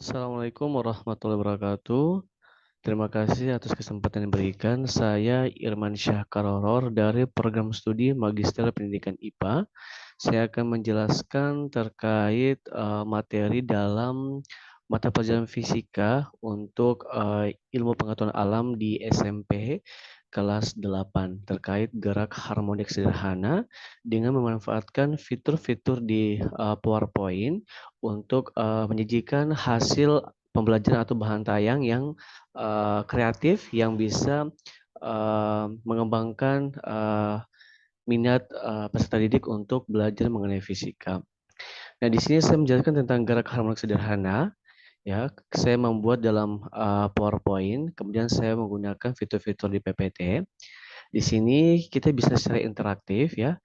Assalamualaikum warahmatullahi wabarakatuh. Terima kasih atas kesempatan yang diberikan. Saya Irman Syah Karoror dari program studi Magister Pendidikan IPA. Saya akan menjelaskan terkait materi dalam mata pelajaran fisika untuk ilmu pengetahuan alam di SMP kelas 8 terkait gerak harmonik sederhana dengan memanfaatkan fitur-fitur di PowerPoint untuk menyajikan hasil pembelajaran atau bahan tayang yang kreatif yang bisa mengembangkan minat peserta didik untuk belajar mengenai fisika. Nah, di sini saya menjelaskan tentang gerak harmonik sederhana. Ya, saya membuat dalam PowerPoint, kemudian saya menggunakan fitur-fitur di PPT. Di sini kita bisa secara interaktif ya.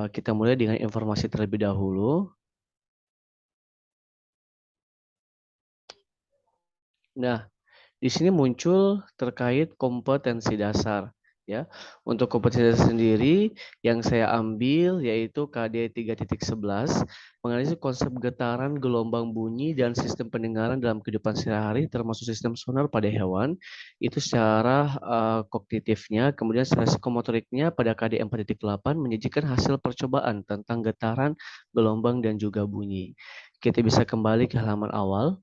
Kita mulai dengan informasi terlebih dahulu. Nah, di sini muncul terkait kompetensi dasar ya. Untuk kompetensi dasar sendiri yang saya ambil yaitu KD 3.11 menganalisis konsep getaran, gelombang bunyi dan sistem pendengaran dalam kehidupan sehari-hari termasuk sistem sonar pada hewan. Itu secara kognitifnya, kemudian secara psikomotoriknya pada KD 4.8 menyajikan hasil percobaan tentang getaran, gelombang dan juga bunyi. Kita bisa kembali ke halaman awal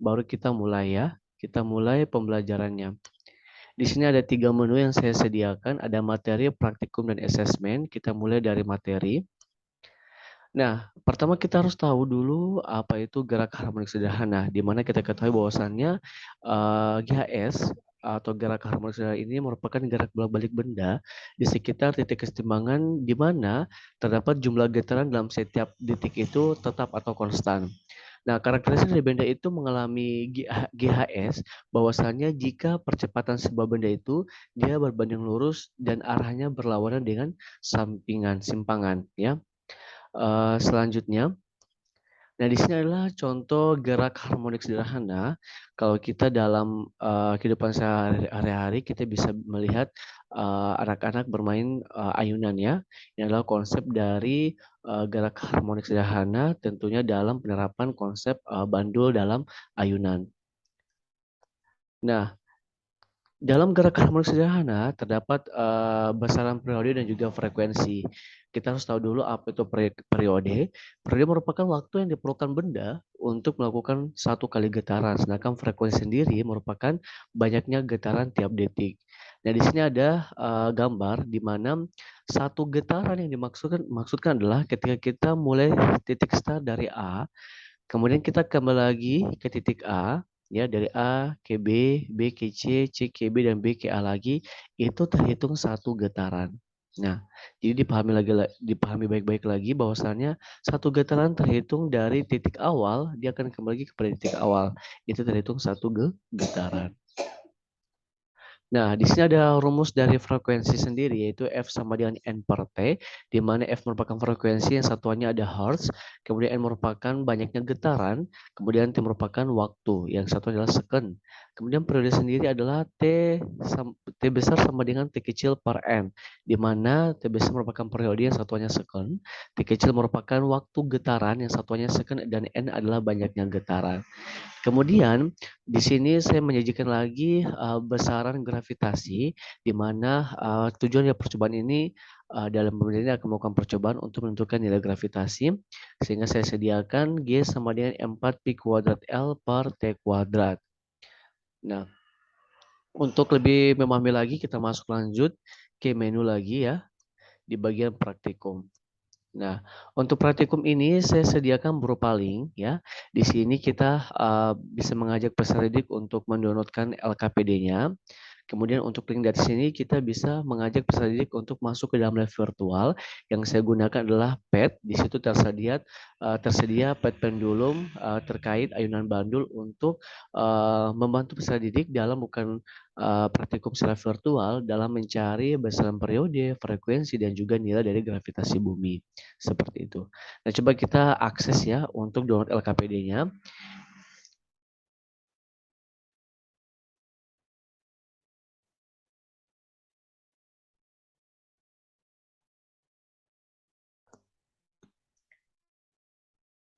baru kita mulai ya. Kita mulai pembelajarannya. Di sini ada 3 menu yang saya sediakan, ada materi, praktikum, dan asesmen. Kita mulai dari materi. Nah, pertama kita harus tahu dulu apa itu gerak harmonik sederhana, di mana kita ketahui bahwasannya GHS atau gerak harmonik sederhana ini merupakan gerak bolak-balik benda di sekitar titik kesetimbangan di mana terdapat jumlah getaran dalam setiap detik itu tetap atau konstan. Nah, karakteristik dari benda itu mengalami GHS, bahwasannya jika percepatan sebuah benda itu dia berbanding lurus dan arahnya berlawanan dengan simpangan, ya. Selanjutnya, nah di sini adalah contoh gerak harmonik sederhana. Kalau kita dalam kehidupan sehari-hari kita bisa melihat anak-anak bermain ayunan ya. Ini adalah konsep dari gerak harmonik sederhana tentunya dalam penerapan konsep bandul dalam ayunan. Nah, dalam gerak harmonik sederhana terdapat besaran periode dan juga frekuensi. Kita harus tahu dulu apa itu periode. Periode merupakan waktu yang diperlukan benda untuk melakukan satu kali getaran, sedangkan frekuensi sendiri merupakan banyaknya getaran tiap detik. Nah, di sini ada gambar di mana satu getaran yang dimaksudkan adalah ketika kita mulai titik start dari A, kemudian kita kembali lagi ke titik A, ya dari A ke B ke C ke B dan B ke A lagi, itu terhitung satu getaran. Nah, jadi dipahami baik-baik lagi bahwasannya satu getaran terhitung dari titik awal, dia akan kembali lagi kepada titik awal. Itu terhitung satu getaran. Nah, di sini ada rumus dari frekuensi sendiri, yaitu F sama dengan N per T, di mana F merupakan frekuensi yang satuannya ada Hertz, kemudian N merupakan banyaknya getaran, kemudian T merupakan waktu, yang satu adalah second. Kemudian periode sendiri adalah T besar sama dengan T kecil per N, di mana T besar merupakan periode yang satuannya second, T kecil merupakan waktu getaran yang satuannya second, dan N adalah banyaknya getaran. Kemudian di sini saya menyajikan lagi besaran gravitasi di mana tujuan dari percobaan ini dalam pembelajaran ini akan melakukan percobaan untuk menentukan nilai gravitasi sehingga saya sediakan G sama dengan 4 pi kuadrat L per T kuadrat. Nah, untuk lebih memahami lagi kita masuk lanjut ke menu lagi ya di bagian praktikum. Nah, untuk praktikum ini saya sediakan berupa link ya. Di sini kita bisa mengajak peserta didik untuk mendownloadkan LKPD-nya. Kemudian untuk link dari sini kita bisa mengajak peserta didik untuk masuk ke dalam live virtual. Yang saya gunakan adalah pad. Di situ tersedia pad pendulum terkait ayunan bandul untuk membantu peserta didik dalam bukan praktikum secara virtual dalam mencari besaran periode, frekuensi dan juga nilai dari gravitasi bumi. Seperti itu. Nah, coba kita akses ya untuk download LKPD-nya.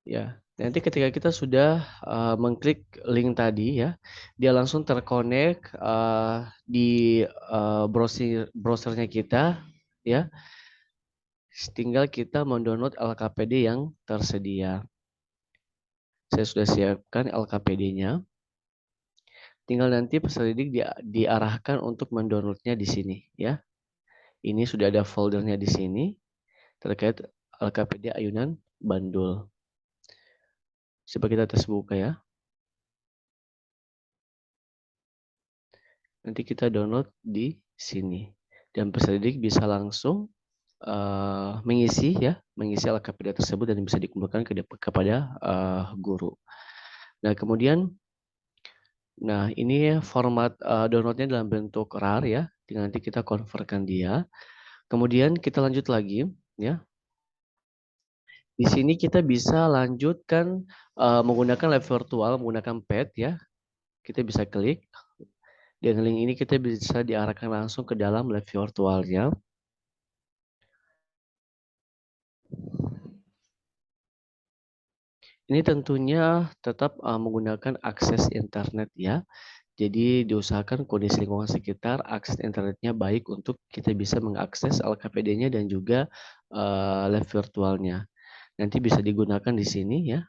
Ya, nanti ketika kita sudah mengklik link tadi ya, dia langsung terkonek di browsernya kita ya. Tinggal kita mendownload LKPD yang tersedia. Saya sudah siapkan LKPD-nya. Tinggal nanti peserta didik diarahkan untuk mendownloadnya di sini ya. Ini sudah ada foldernya di sini terkait LKPD Ayunan Bandul. Coba kita tes buka ya. Nanti kita download di sini. Dan peserta didik bisa langsung mengisi LKPD tersebut dan bisa dikumpulkan kepada guru. Nah, kemudian ini format downloadnya dalam bentuk RAR ya. Nanti kita convertkan dia. Kemudian kita lanjut lagi ya. Di sini kita bisa lanjutkan menggunakan lab virtual, menggunakan pad ya. Kita bisa klik. Dengan link ini kita bisa diarahkan langsung ke dalam lab virtualnya. Ini tentunya tetap menggunakan akses internet ya. Jadi diusahakan kondisi lingkungan sekitar, akses internetnya baik untuk kita bisa mengakses LKPD-nya dan juga lab virtualnya. Nanti bisa digunakan di sini ya.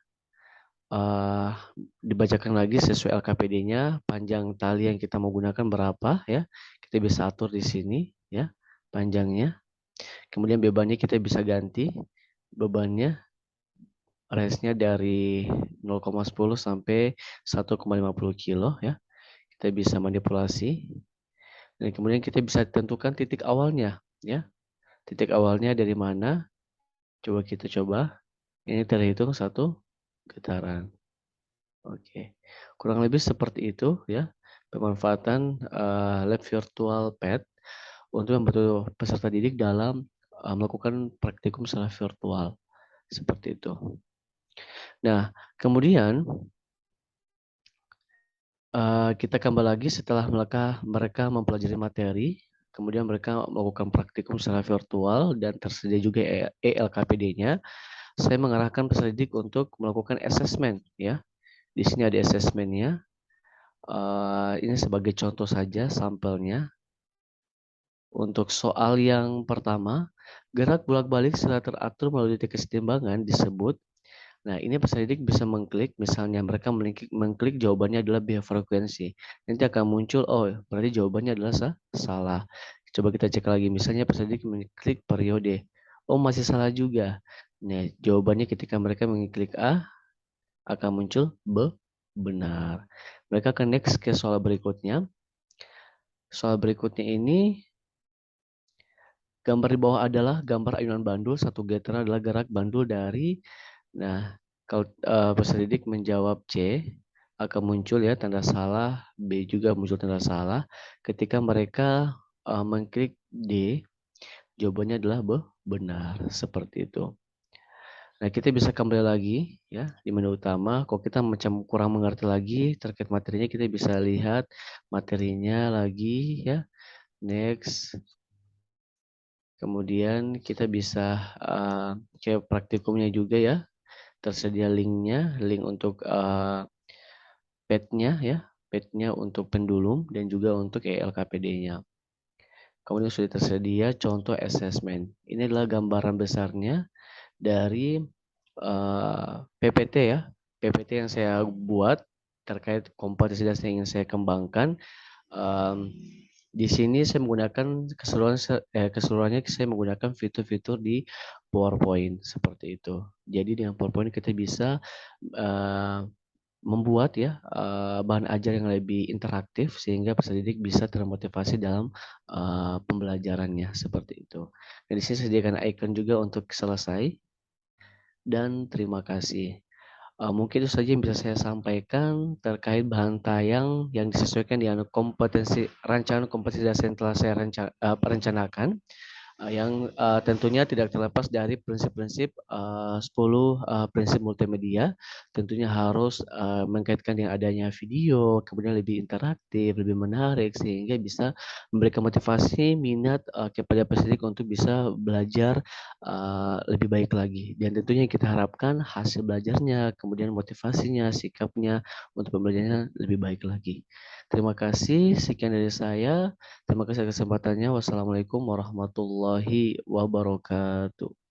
Dibacakan lagi sesuai LKPD-nya, panjang tali yang kita mau gunakan berapa ya. Kita bisa atur di sini ya, panjangnya. Kemudian bebannya kita bisa ganti. Bebannya range-nya dari 0,10 sampai 1,50 kilo ya. Kita bisa manipulasi. Dan kemudian kita bisa tentukan titik awalnya ya. Titik awalnya dari mana? Coba kita coba. Ini terhitung satu getaran. Oke. Kurang lebih seperti itu ya. Pemanfaatan lab virtual pad untuk membantu peserta didik dalam melakukan praktikum secara virtual. Seperti itu. Nah, kemudian kita kembali lagi setelah mereka mempelajari materi, kemudian mereka melakukan praktikum secara virtual dan tersedia juga ELKPD-nya. Saya mengarahkan peserta didik untuk melakukan assessment ya. Di sini ada assessment-nya. Ini sebagai contoh saja sampelnya. Untuk soal yang pertama, gerak bolak-balik secara teratur melalui titik kesetimbangan disebut. Nah, ini peserta didik bisa mengklik, misalnya mereka mengklik jawabannya adalah biaya frekuensi. Nanti akan muncul, oh berarti jawabannya adalah salah. Coba kita cek lagi, misalnya peserta didik mengklik periode. Oh masih salah juga. Nah, jawabannya ketika mereka mengklik A, akan muncul benar. Mereka akan next ke soal berikutnya. Soal berikutnya ini, gambar di bawah adalah gambar ayunan bandul. Satu geteran adalah gerak bandul dari. Nah, kalau peserta didik menjawab C, akan muncul ya tanda salah. B juga muncul tanda salah. Ketika mereka mengklik D, jawabannya adalah benar. Seperti itu. Nah, kita bisa kembali lagi ya di menu utama. Kalau kita macam kurang mengerti lagi terkait materinya, kita bisa lihat materinya lagi ya. Next. Kemudian kita bisa ke praktikumnya juga ya. Tersedia linknya, link untuk pad-nya ya, pad-nya untuk pendulum dan juga untuk ELKPD-nya. Kemudian sudah tersedia contoh assessment. Ini adalah gambaran besarnya dari PPT ya, PPT yang saya buat terkait kompetensi dasar yang ingin saya kembangkan. Di sini saya menggunakan keseluruhannya saya menggunakan fitur-fitur di PowerPoint seperti itu. Jadi dengan PowerPoint kita bisa membuat ya bahan ajar yang lebih interaktif sehingga peserta didik bisa termotivasi dalam pembelajarannya seperti itu. Dan di sini saya sediakan icon juga untuk selesai dan terima kasih. Mungkin itu saja yang bisa saya sampaikan terkait bahan tayang yang disesuaikan dengan rancangan kompetensi dasar yang telah saya rencanakan. yang tentunya tidak terlepas dari prinsip-prinsip 10 prinsip multimedia. Tentunya harus mengkaitkan dengan adanya video, kemudian lebih interaktif, lebih menarik sehingga bisa memberikan motivasi, minat kepada peserta untuk bisa belajar lebih baik lagi. Dan tentunya kita harapkan hasil belajarnya, kemudian motivasinya, sikapnya untuk pembelajarannya lebih baik lagi. Terima kasih, sekian dari saya. Terima kasih atas kesempatannya. Wassalamualaikum warahmatullahi wabarakatuh.